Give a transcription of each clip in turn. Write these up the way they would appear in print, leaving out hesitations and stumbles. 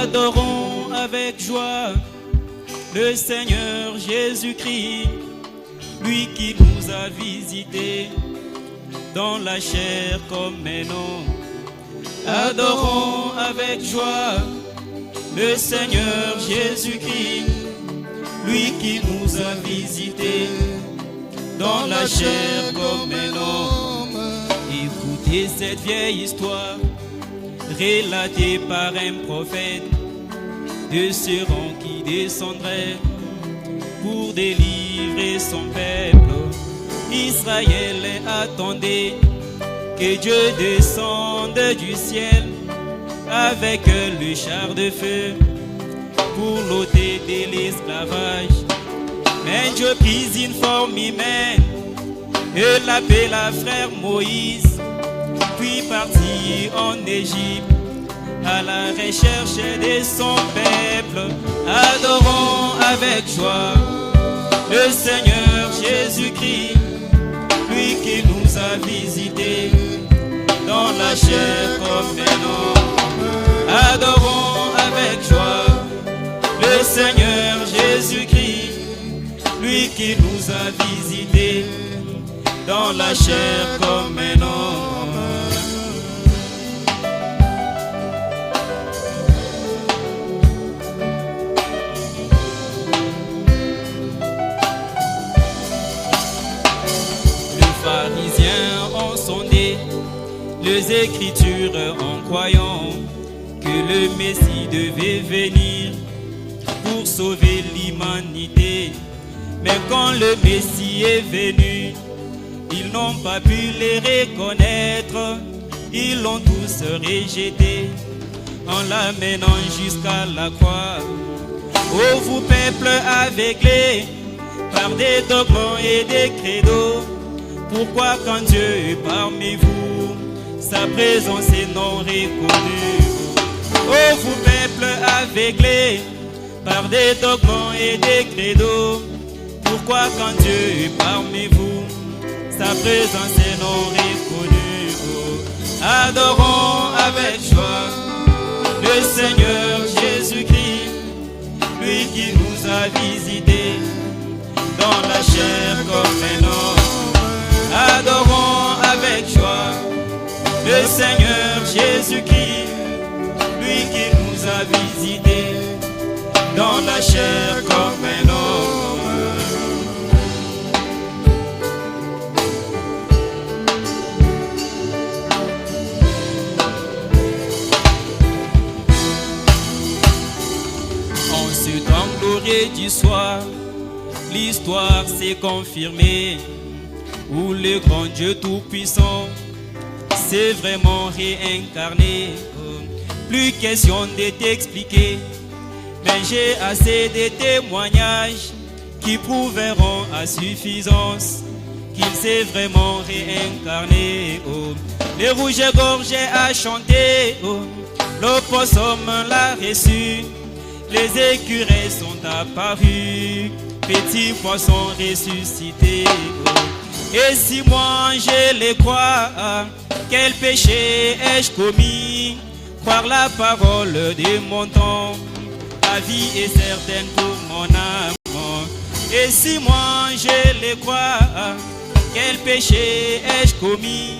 Adorons avec joie le Seigneur Jésus-Christ, lui qui nous a visités dans la chair comme un homme. Adorons avec joie le Seigneur Jésus-Christ, lui qui nous a visités dans la chair comme un homme. Écoutez cette vieille histoire relatée par un prophète de ce rang qui descendrait pour délivrer son peuple. Israël attendait que Dieu descende du ciel avec le char de feu pour l'ôter de l'esclavage. Mais Dieu prit une forme humaine et l'appela frère Moïse, puis partit en Égypte à la recherche de son peuple. Adorons avec joie le Seigneur Jésus-Christ, lui qui nous a visités dans la chair comme un homme. Adorons avec joie le Seigneur Jésus-Christ, lui qui nous a visités dans la chair comme un homme. Les pharisiens ont sondé les Écritures en croyant que le Messie devait venir pour sauver l'humanité. Mais quand le Messie est venu, ils n'ont pas pu les reconnaître. Ils l'ont tous rejeté en l'amenant jusqu'à la croix. Ô vous peuple aveuglé par des dogmes et des credos, pourquoi quand Dieu est parmi vous, sa présence est non reconnue? Ô vous peuple aveuglé par des dogmes et des credos, pourquoi quand Dieu est parmi vous, sa présence est non reconnue? Oh, adorons avec joie le Seigneur Jésus-Christ, lui qui nous a visités dans la chair comme un homme. Adorons avec joie le Seigneur Jésus-Christ, lui qui nous a visités dans la chair comme un homme. En ce temps glorieux du soir, l'histoire s'est confirmée, où le grand Dieu Tout-Puissant s'est vraiment réincarné. Plus question de t'expliquer, mais j'ai assez de témoignages qui prouveront à suffisance qu'il s'est vraiment réincarné. Oh. Les rouges-gorgés a chanté, oh. L'opossum l'a reçu, les écureuils sont apparus, petits poissons ressuscités. Oh. Et si moi je les crois, quel péché ai-je commis? Croire la parole de mon temps, la vie est certaine pour mon âme. Et si moi je les crois, quel péché ai-je commis?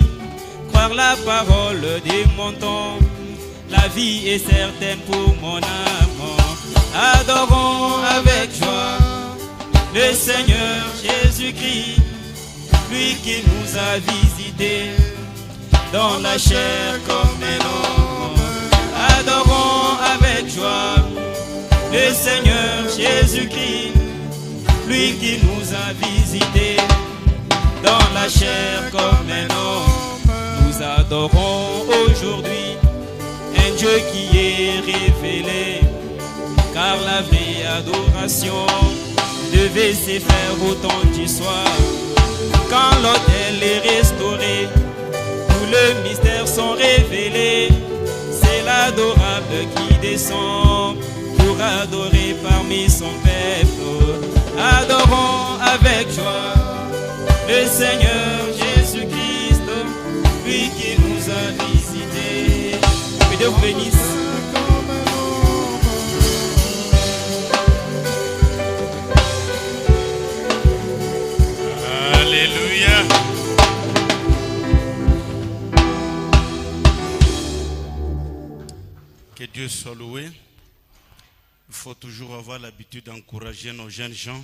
Croire la parole de mon temps, la vie est certaine pour mon âme. Adorons avec joie le Seigneur Jésus-Christ, lui qui nous a visités dans la chair comme un homme. Adorons avec joie le Seigneur Jésus-Christ, lui qui nous a visités dans la chair comme un homme. Nous adorons aujourd'hui un Dieu qui est révélé, car la vraie adoration devait se faire au temps du soir. Quand l'autel est restauré, tous les mystères sont révélés. C'est l'adorable qui descend pour adorer parmi son peuple. Adorons avec joie le Seigneur Jésus-Christ, lui qui nous a visités. Que Dieu vous bénisse. Dieu soit loué. Il faut toujours avoir l'habitude d'encourager nos jeunes gens.